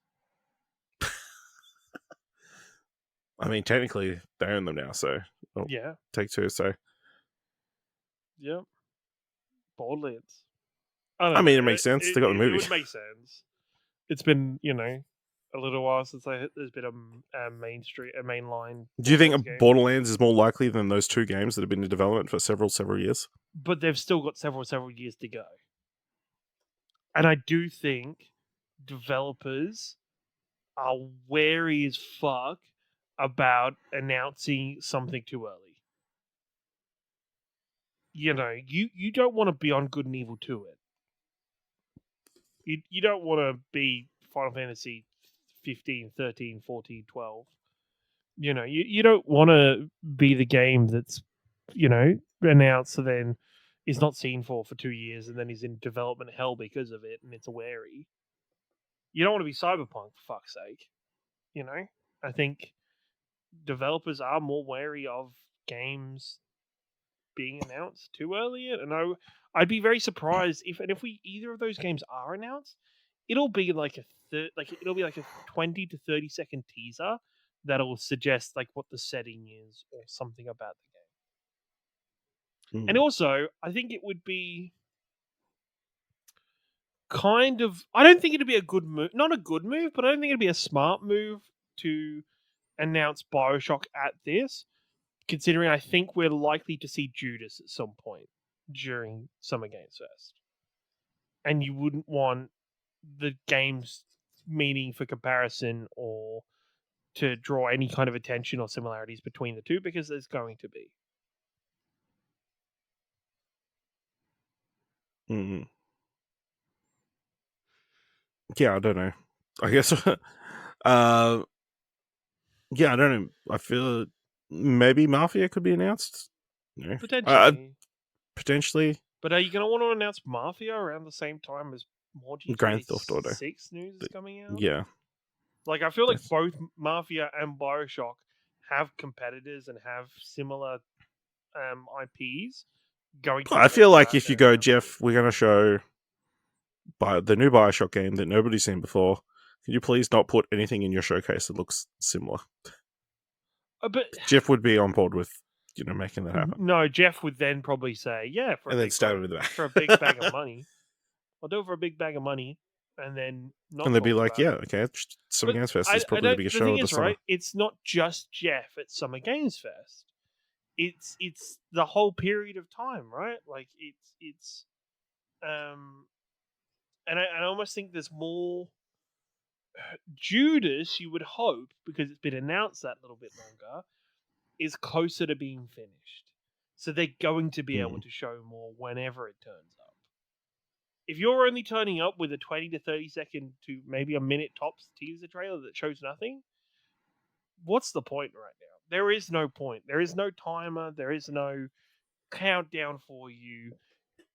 I mean, technically, they own them now, so Yeah. Take-Two. So Yeah. Borderlands. I mean, it makes sense. They got the movie. It would make sense. It's been, a little while since there's been a mainline. Do you think game. Borderlands is more likely than those two games that have been in development for several years? But they've still got several years to go. And I do think developers are wary as fuck about announcing something too early. You don't want to be on Good and Evil 2 it. You don't want to be Final Fantasy 15, 13, 14, 12. You don't want to be the game that's, announced and then is not seen for 2 years and then is in development hell because of it and it's wary. You don't want to be Cyberpunk, for fuck's sake. I think developers are more wary of games being announced too early, and I'd be very surprised if either of those games are announced, it'll be like it'll be like a 20 to 30-second teaser that'll suggest like what the setting is or something about the game. And also, I think it would be kind of, I don't think it'd be a good move, not a good move, but I don't think it'd be a smart move to announce Bioshock at this, considering I think we're likely to see Judas at some point during Summer Games Fest. And you wouldn't want the game's meaning for comparison or to draw any kind of attention or similarities between the two, because there's going to be. Mm. Yeah, I don't know. I guess. Yeah, I don't know. I feel maybe Mafia could be announced. No. Potentially. Potentially But are you going to want to announce Mafia around the same time as more Grand GTA Theft Auto. 6 news is But coming out? yeah, Like, I feel like that's. both Mafia and Bioshock have competitors and have similar IPs going through I the mix feel like right if you go, now. Jeff, we're going to show the new Bioshock game that nobody's seen before. Can you please not put anything in your showcase that looks similar? But Jeff would be on board with making that happen, no, Jeff would then probably say, "Yeah, and then stab him in the back. for a big bag of money, I'll do it for a big bag of money," and then not And they'd be talk like, about "Yeah, it. okay, Summer But Games Fest I is probably the don't. biggest The show thing of the is, summer." right? It's not just Jeff at Summer Games Fest. It's the whole period of time, right? Like it's and I almost think there's more. Judas, you would hope, because it's been announced that little bit longer, is closer to being finished. So they're going to be able Mm. to show more whenever it turns up. If you're only turning up with a 20 to 30 second to maybe a minute tops teaser trailer that shows nothing, what's the point right now? There is no point. There is no timer. There is no countdown for you.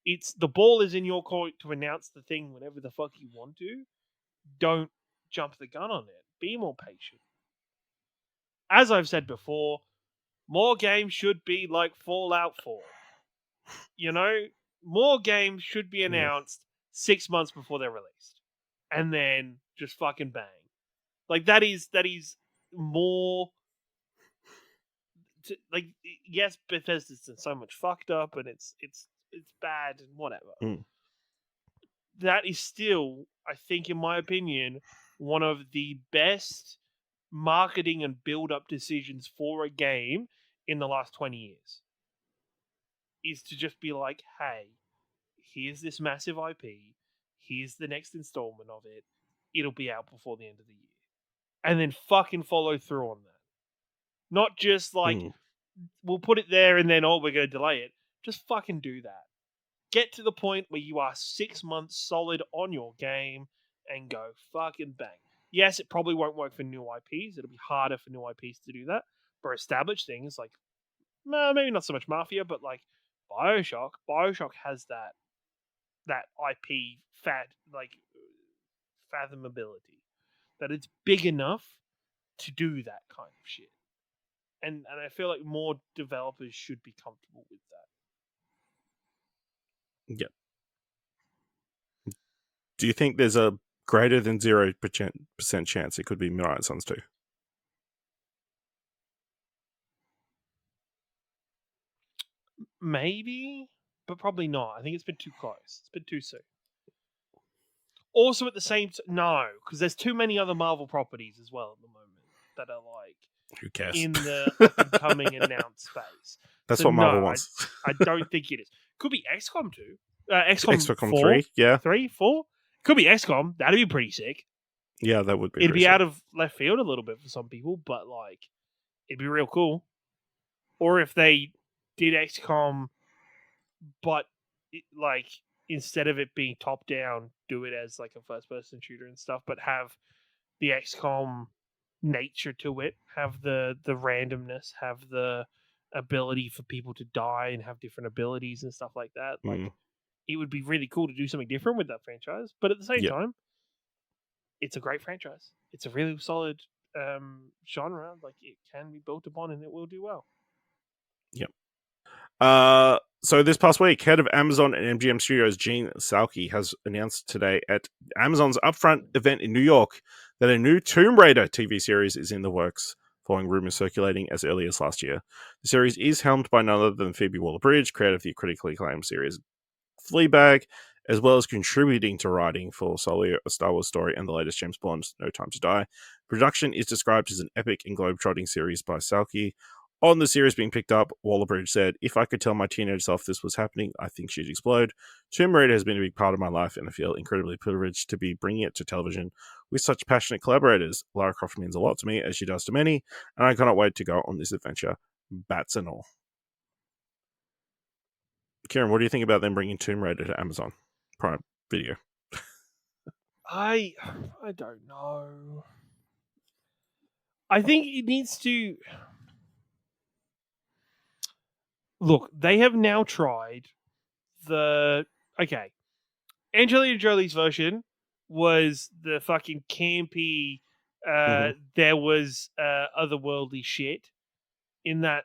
It's the ball is in your court to announce the thing whenever the fuck you want to. Don't jump the gun on it. Be more patient. As I've said before, more games should be like Fallout 4. You know, more games should be Yeah. announced 6 months before they're released, and then just fucking bang. Like that is more. Like, yes, Bethesda's done so much fucked up, and it's bad and whatever. Mm. That is still, I think, in my opinion, one of the best marketing and build up decisions for a game in the last 20 years. Is to just be like, hey, here's this massive IP, here's the next installment of it, it'll be out before the end of the year. And then fucking follow through on that. Not just like, Mm. we'll put it there and then, oh, we're going to delay it. Just fucking do that. Get to the point where you are 6 months solid on your game and go fucking bang. Yes, it probably won't work for new IPs. It'll be harder for new IPs to do that. For established things like, maybe not so much Mafia, but like Bioshock. Bioshock has that IP fathomability, that it's big enough to do that kind of shit. And I feel like more developers should be comfortable with that. Yeah. Do you think there's a greater than 0% chance it could be Midnight Suns 2? Maybe, but probably not. I think it's been too close. It's been too soon. Also, at the same time, no, because there's too many other Marvel properties as well at the moment that are like Who cares? in the up and coming announced phase. That's So what Marvel no, wants. I don't think it is. Could be XCOM 2. XCOM, XCOM 4? 3, yeah. 3? 4? Could be XCOM. That'd be pretty sick. Yeah, that would be It'd pretty be sick. out of left field a little bit for some people, but like, it'd be real cool. Or if they did XCOM, but like, instead of it being top down, do it as like a first person shooter and stuff, but have the XCOM nature to it, have the randomness, have the ability for people to die and have different abilities and stuff like that. Like, it would be really cool to do something different with that franchise, but at the same Yeah. time, it's a great franchise. It's a really solid genre. Like, it can be built upon and it will do well. Yep. So this past week, head of Amazon and MGM Studios, Gene Salke, has announced today at Amazon's upfront event in New York that a new Tomb Raider TV series is in the works, following rumors circulating as early as last year. The series is helmed by none other than Phoebe Waller-Bridge, creator of the critically acclaimed series Fleabag, as well as contributing to writing for Solo, A Star Wars Story, and the latest James Bond, No Time to Die. Production is described as an epic and globe-trotting series by Salke. On the series being picked up, Waller-Bridge said, "If I could tell my teenage self this was happening, I think she'd explode. Tomb Raider has been a big part of my life, and I feel incredibly privileged to be bringing it to television. with such passionate collaborators. Lara Croft means a lot to me, as she does to many, and I cannot wait to go on this adventure, bats and all. Kieran, what do you think about them bringing Tomb Raider to Amazon Prime Video? I don't know. I think it needs to look. They have now tried the Angelina Jolie's version was the fucking campy. Mhm. There was otherworldly shit in that.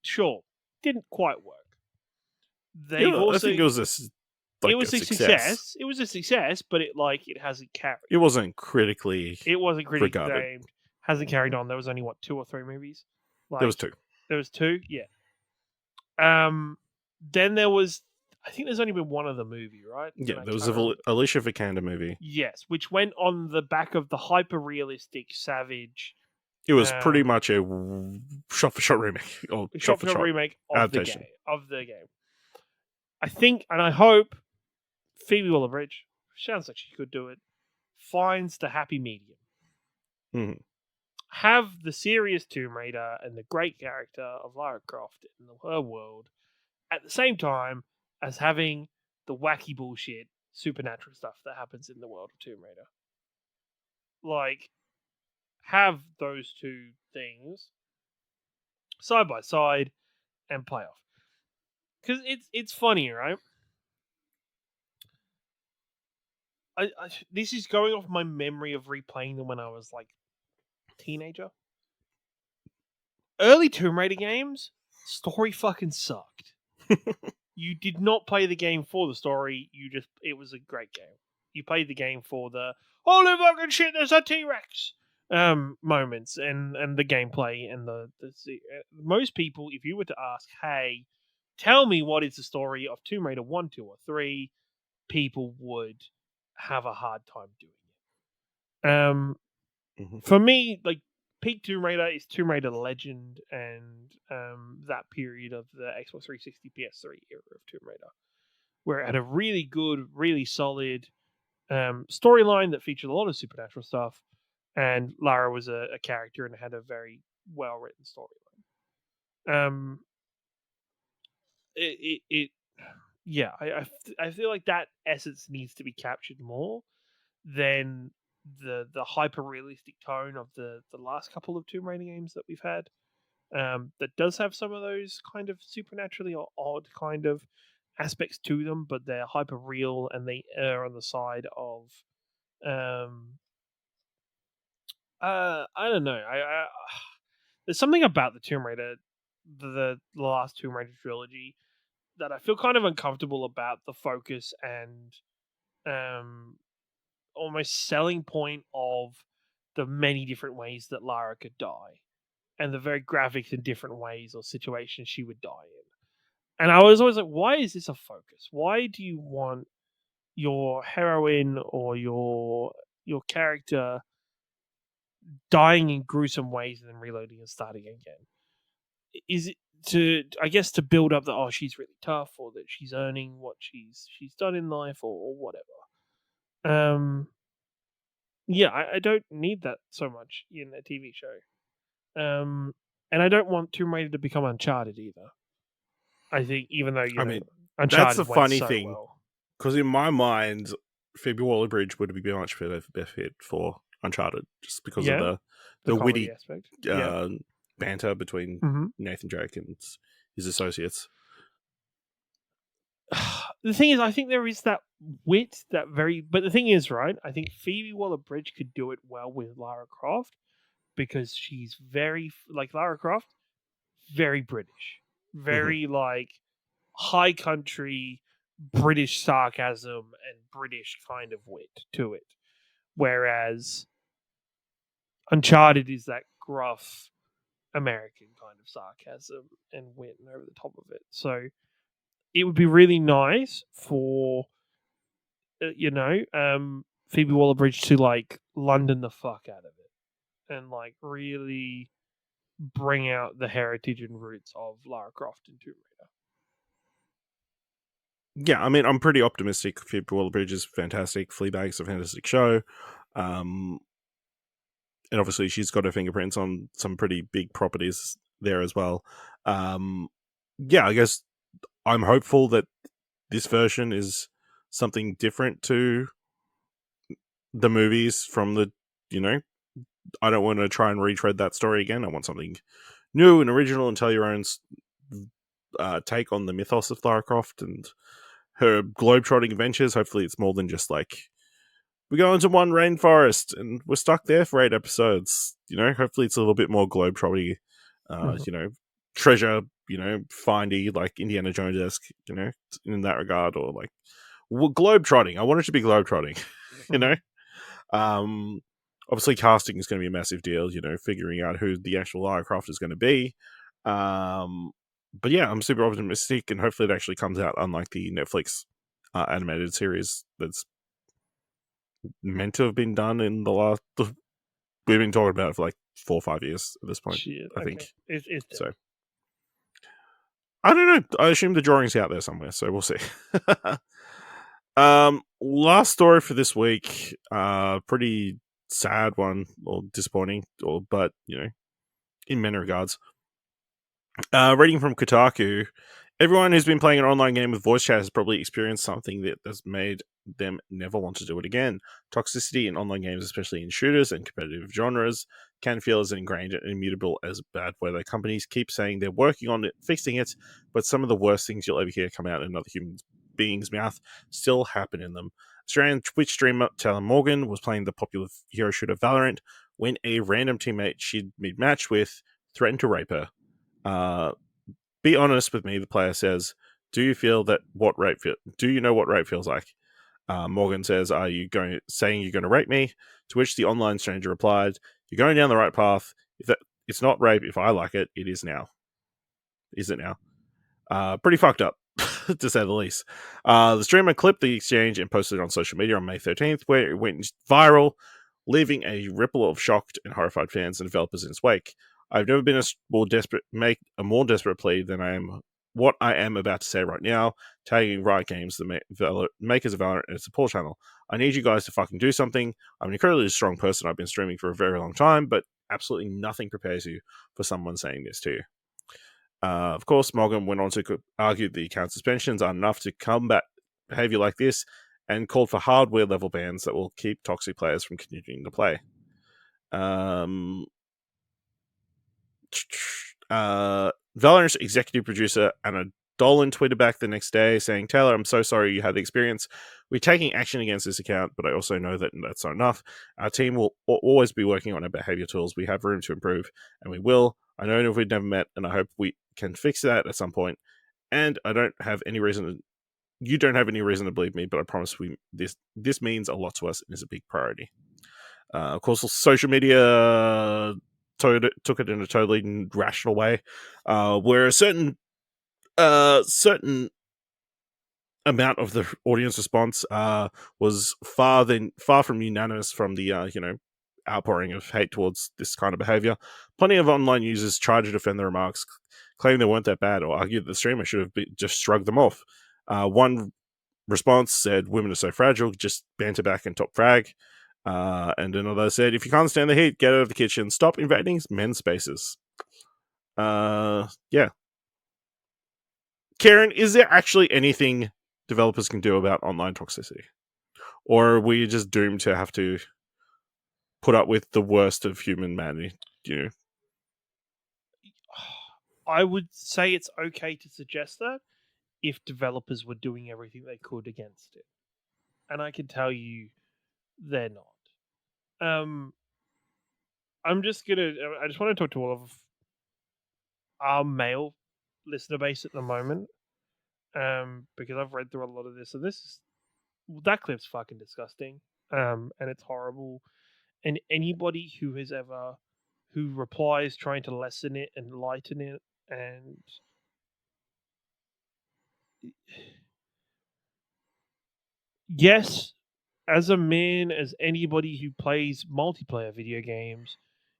Sure, didn't quite work. They've Yeah, I also think it was it a was a success. success. It was a success, but it hasn't carried. It wasn't critically It wasn't critically regarded. acclaimed. Hasn't carried on. There was only 2 or 3 movies. There was Like two. there was 2, yeah. Then there was. I think there's only been one other movie, right? Yeah, And I there was can't a remember. Alicia Vikander movie. Yes, which went on the back of the hyper realistic Savage It was pretty much a shot-for-shot remake or shot-for-shot shot-for-shot remake adaptation. of the game. I think, and I hope, Phoebe Waller-Bridge sounds like she could do it. Finds the happy medium. Mhm. Have the serious Tomb Raider and the great character of Lara Croft in her world at the same time as having the wacky bullshit supernatural stuff that happens in the world of Tomb Raider. Like, have those two things side by side and play off. Because it's funny, right? This is going off my memory of replaying them when I was like teenager. Early Tomb Raider games, story fucking sucked. You did not play the game for the story. It was a great game. You played the game for the holy fucking shit, there's a T-Rex moments and the gameplay and the most people, if you were to ask, hey, tell me what is the story of Tomb Raider 1, 2, or 3, people would have a hard time doing it. Mhm. For me, like peak Tomb Raider is Tomb Raider Legend and that period of the Xbox 360 PS3 era of Tomb Raider, where it had a really good, really solid storyline that featured a lot of supernatural stuff, and Lara was a character and had a very well written storyline. It yeah, I feel like that essence needs to be captured more than the hyper realistic tone of the last couple of Tomb Raider games that we've had. That does have some of those kind of supernaturally or odd kind of aspects to them, but they're hyper real and they err on the side of um I don't know. There's something about the Tomb Raider, the last Tomb Raider trilogy, that I feel kind of uncomfortable about the focus and um almost selling point of the many different ways that Lara could die and the very graphic and different ways or situations she would die in. And I was always like, why is this a focus? Why do you want your heroine or your character dying in gruesome ways and then reloading and starting again? Is it I guess to build up that she's really tough or that she's earning what she's done in life or whatever. Yeah, I don't need that so much in a TV show. And I don't want Tomb Raider to become Uncharted either. I think even though I mean, that's the Uncharted went funny so thing, well. because in my mind, Phoebe Waller-Bridge would be much better fit for Uncharted, just because of Yeah, the the comedy witty aspect. Yeah. banter between hmm Nathan Drake and his associates. The thing is, I think there is that wit, that very. But the thing is, right? I think Phoebe Waller-Bridge could do it well with Lara Croft because she's very like Lara Croft, very British, Mhm. very like high country British sarcasm and British kind of wit to it. Whereas Uncharted is that gruff American kind of sarcasm and wit and over the top of it. So it would be really nice for Phoebe Waller-Bridge to like London the fuck out of it and like really bring out the heritage and roots of Lara Croft and Tomb Raider. Yeah, I mean, I'm pretty optimistic. Phoebe Waller-Bridge is fantastic. Fleabag's a fantastic show. and obviously she's got her fingerprints on some pretty big properties there as well. Yeah, I guess I'm hopeful that this version is something different to the movies from the, you know, I don't want to try and retread that story again. I want something new and original and tell your own take on the mythos of Lara Croft and her globetrotting adventures. Hopefully, it's more than just like we go into one rainforest and we're stuck there for 8 episodes. You know, hopefully, it's a little bit more globetrotting. Mhm. You know, treasure. You know, findy like Indiana Jones esque. You know, in that regard, or like globetrotting. I want it to be globetrotting. You know, Mhm. um, obviously, casting is going to be a massive deal. You know, figuring out who the actual Lara Croft is going to be. But yeah, I'm super optimistic, and hopefully, it actually comes out unlike the Netflix animated series that's meant to have been done in the last. We've been talking about it for like 4 or 5 years at this point. Shit. I Okay. think It's so. dead. I don't know. I assume the drawing's out there somewhere, so we'll see. Last story for this week. Pretty sad one or disappointing, or but you know, in many regards. Reading from Kotaku, everyone who's been playing an online game with voice chat has probably experienced something that has made them never want to do it again. Toxicity in online games, especially in shooters and competitive genres, can feel as ingrained and immutable as bad weather. Companies keep saying they're working on it, fixing it, but some of the worst things you'll ever hear come out in another human being's mouth still happen in them. Australian Twitch streamer Taylor Morgan was playing the popular hero shooter Valorant when a random teammate she'd mid-match with threatened to rape her. Uh, be honest with me, the player says. Do you feel that what rape feel? Do you know what rape feels like? Morgan says, "Are you saying you're going to rape me?" To which the online stranger replied, "You're going down the right path. If that it's not rape, if I like it, it is now. Is it now?" Pretty fucked up, to say the least. The streamer clipped the exchange and posted it on social media on May 13th, where it went viral, leaving a ripple of shocked and horrified fans and developers in its wake. I've never been make a more desperate plea than I am what I am about to say right now, tagging Riot Games, the makers of Valorant, and its support channel. I need you guys to fucking do something. I'm an incredibly strong person. I've been streaming for a very long time, but absolutely nothing prepares you for someone saying this to you. Of course, Morgan went on to argue the account suspensions are enough to combat behavior like this and called for hardware level bans that will keep toxic players from continuing to play. Um, Valorant's executive producer Anna Dolan tweeted back the next day saying, "Taylor, I'm so sorry you had the experience. We're taking action against this account, but I also know that that's not enough. Our team will always be working on our behavior tools. We have room to improve, and we will. I know we've never met, and I hope we can fix that at some point. And I don't have any reason to, you don't have any reason to believe me, but I promise this means a lot to us and is a big priority." Of course, social media took it in a totally rational way, where a certain amount of the audience response was far from unanimous from the outpouring of hate towards this kind of behavior. Plenty of online users tried to defend the remarks, claiming they weren't that bad, or argued the streamer should have just shrugged them off. One response said, "Women are so fragile, just banter back and top frag." And another said, "If you can't stand the heat, get out of the kitchen. Stop invading men's spaces." Yeah. Karen, is there actually anything developers can do about online toxicity? Or are we just doomed to have to put up with the worst of human humanity? You know? I would say it's okay to suggest that if developers were doing everything they could against it. And I can tell you they're not. Um, I'm just gonna. I just want to talk to all of our male listener base at the moment, because I've read through a lot of this, and that clip's fucking disgusting, and it's horrible. And anybody who replies trying to lessen it and lighten it, and yes, as a man, as anybody who plays multiplayer video games,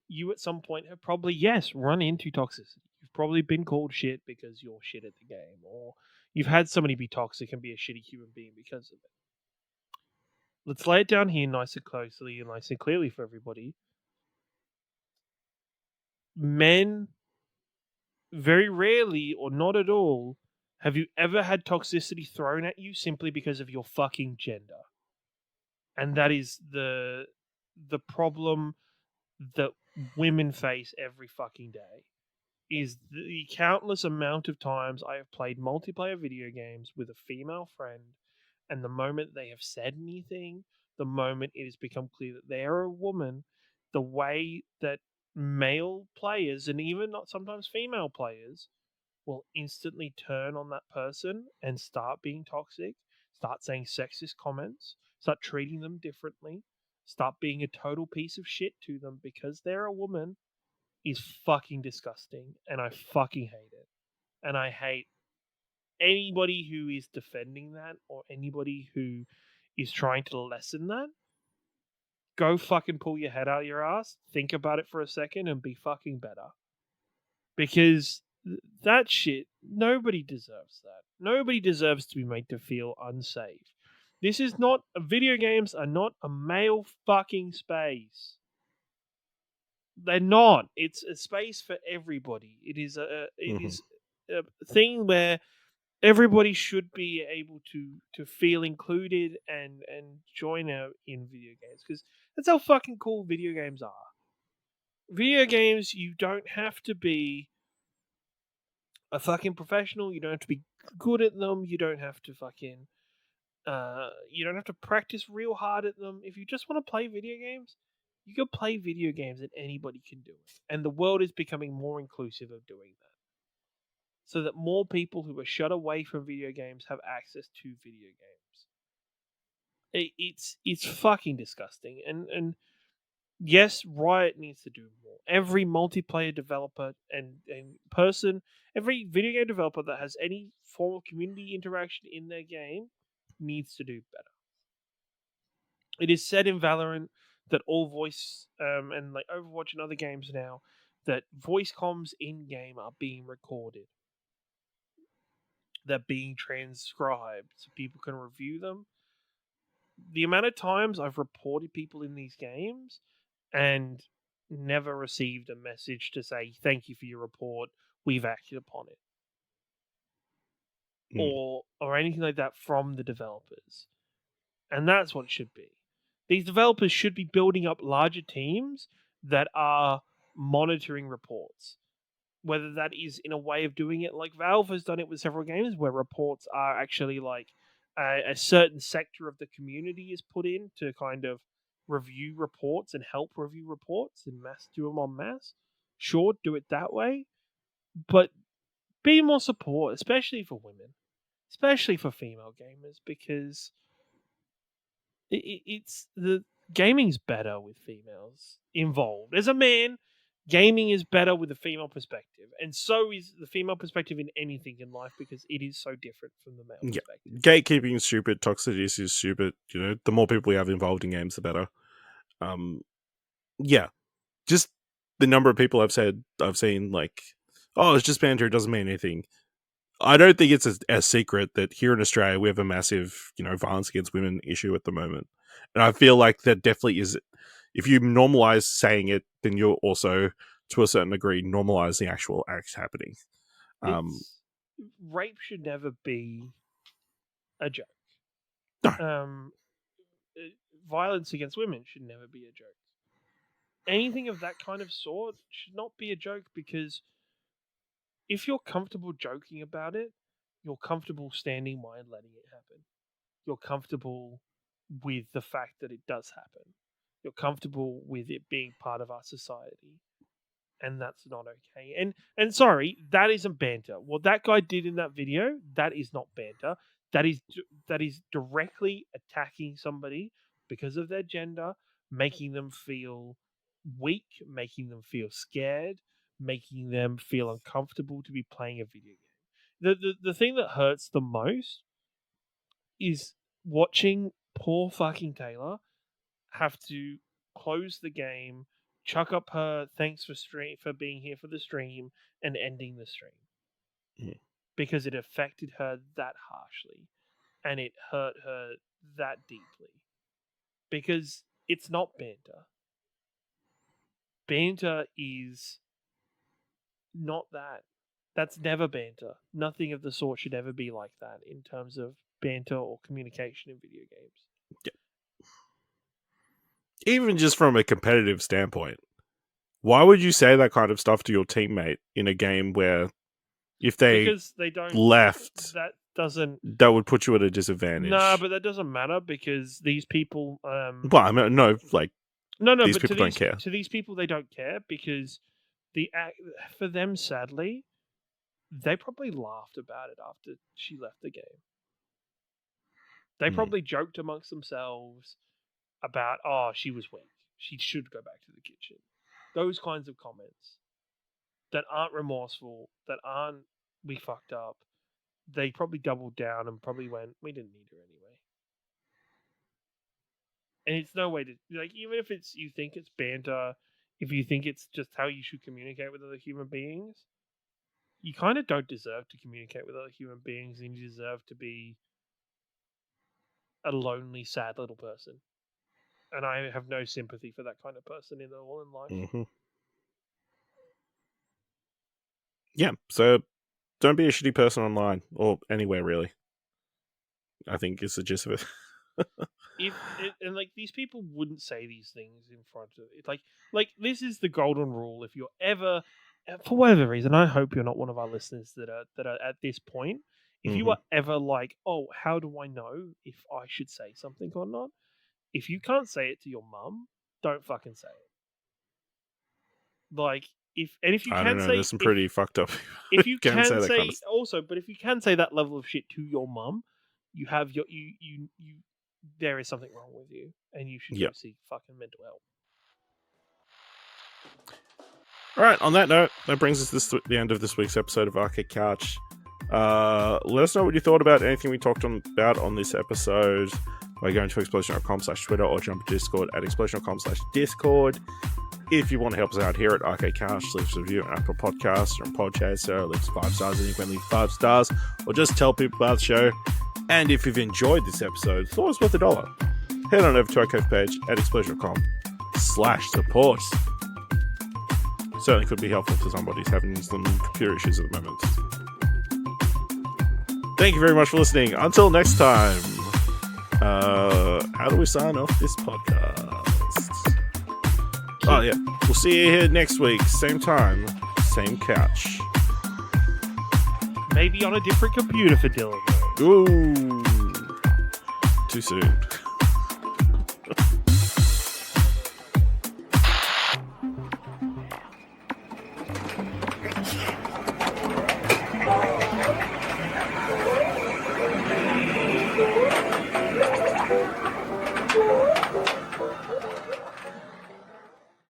you at some point have probably, yes, run into toxicity. You've probably been called shit because you're shit at the game, or you've had somebody be toxic and be a shitty human being because of it. Let's lay it down here nice and closely and nice and clearly for everybody. Men, very rarely or not at all, have you ever had toxicity thrown at you simply because of your fucking gender. And that is the problem that women face every fucking day. Is the countless amount of times I have played multiplayer video games with a female friend, and the moment they have said anything, the moment it has become clear that they are a woman, the way that male players and even not sometimes female players will instantly turn on that person and start being toxic, start saying sexist comments, start treating them differently, start being a total piece of shit to them because they're a woman is fucking disgusting, and I fucking hate it. And I hate anybody who is defending that or anybody who is trying to lessen that. Go fucking pull your head out of your ass, think about it for a second, and be fucking better. Because that shit, nobody deserves that. Nobody deserves to be made to feel unsafe. This is not, video games are not a male fucking space. They're not. It's a space for everybody. It is a thing where everybody should be able to feel included and join out in video games because that's how fucking cool video games are. Video games, you don't have to be a fucking professional. You don't have to be good at them. You don't have to fucking you don't have to practice real hard at them. If you just want to play video games, you can play video games and anybody can do it. And the world is becoming more inclusive of doing that. So that more people who are shut away from video games have access to video games. It's fucking disgusting. And yes, Riot needs to do more. Every multiplayer developer and person, every video game developer that has any form of community interaction in their game needs to do better. It is said in Valorant that all voice and like Overwatch and other games now that voice comms in game are being recorded. They're being transcribed so people can review them. The amount of times I've reported people in these games and never received a message to say thank you for your report, we've acted upon it, or anything like that from the developers. And that's what it should be. These developers should be building up larger teams that are monitoring reports. Whether that is in a way of doing it like Valve has done it with several games, where reports are actually like a certain sector of the community is put in to kind of review reports and help review reports and mass do them en masse. Sure, do it that way, but be more support, especially for women, especially for female gamers, because it's the gaming's better with females involved. As a man, gaming is better with a female perspective, and so is the female perspective in anything in life because it is so different from the male Yeah, perspective. gatekeeping is stupid. Toxicity is stupid. You know, the more people we have involved in games, the better. Yeah, just the number of people I've seen like, oh, it's just banter. It doesn't mean anything. I don't think it's a secret that here in Australia we have a massive, violence against women issue at the moment, and I feel like that definitely is. If you normalize saying it, then you're also, to a certain degree, normalizing actual acts happening. It's rape should never be a joke. No, Violence against women should never be a joke. Anything of that kind of sort should not be a joke because if you're comfortable joking about it, you're comfortable standing by and letting it happen. You're comfortable with the fact that it does happen. You're comfortable with it being part of our society. And that's not okay. And sorry, that isn't banter. What that guy did in that video, that is not banter. That is directly attacking somebody because of their gender, making them feel weak, making them feel scared, making them feel uncomfortable to be playing a video game. The thing that hurts the most is watching poor fucking Taylor have to close the game, chuck up her thanks for being here for the stream, and ending the stream Mhm. because it affected her that harshly and it hurt her that deeply. because it's not banter. Banter is not that. That's never banter. Nothing of the sort should ever be like that in terms of banter or communication in video games. Even just from a competitive standpoint, why would you say that kind of stuff to your teammate in a game where if they Because they don't left, that doesn't that would put you at a disadvantage? No, but that doesn't matter because these people Well, I mean, no, like no, these but people don't care. To these people they don't care because for them, sadly, they probably laughed about it after she left the game. They probably joked amongst themselves about, oh, she was weak. She should go back to the kitchen. Those kinds of comments that aren't remorseful, that aren't, we fucked up. They probably doubled down and probably went, we didn't need her anyway. And it's no way to, like, even if it's, you think it's banter, if you think it's just how you should communicate with other human beings, you kind of don't deserve to communicate with other human beings, and you deserve to be a lonely, sad little person. And I have no sympathy for that kind of person in life. Mm-hmm. Yeah, so don't be a shitty person online or anywhere really. I think is the gist of it. And like these people wouldn't say these things in front of it. Like this is the golden rule. If you're ever, for whatever reason, I hope you're not one of our listeners that are at this point. If you are ever like, oh, how do I know if I should say something or not? If you can't say it to your mum, don't fucking say it. Like if you I can don't know, say, there's some pretty fucked up. If you can say, that kind of also, but if you can say that level of shit to your mum, you have you there is something wrong with you, and you should go seek fucking mental help. All right. On that note, that brings us to the end of this week's episode of Arcade Couch. Let us know what you thought about anything we talked about on this episode by going to explosion.com/Twitter or jump to Discord at explosion.com/Discord. If you want to help us out here at Arcade Couch, leave us a review on Apple Podcasts or on Podchaser, leave us 5 stars, and you can leave 5 stars, or just tell people about the show. And if you've enjoyed this episode, thought it was worth $1, head on over to our coach page at explosion.com/support. Certainly could be helpful to somebody who's having some computer issues at the moment. Thank you very much for listening. Until next time, how do we sign off this podcast? Oh yeah, we'll see you here next week, same time, same couch. Maybe on a different computer for Dylan. Ooh, too soon.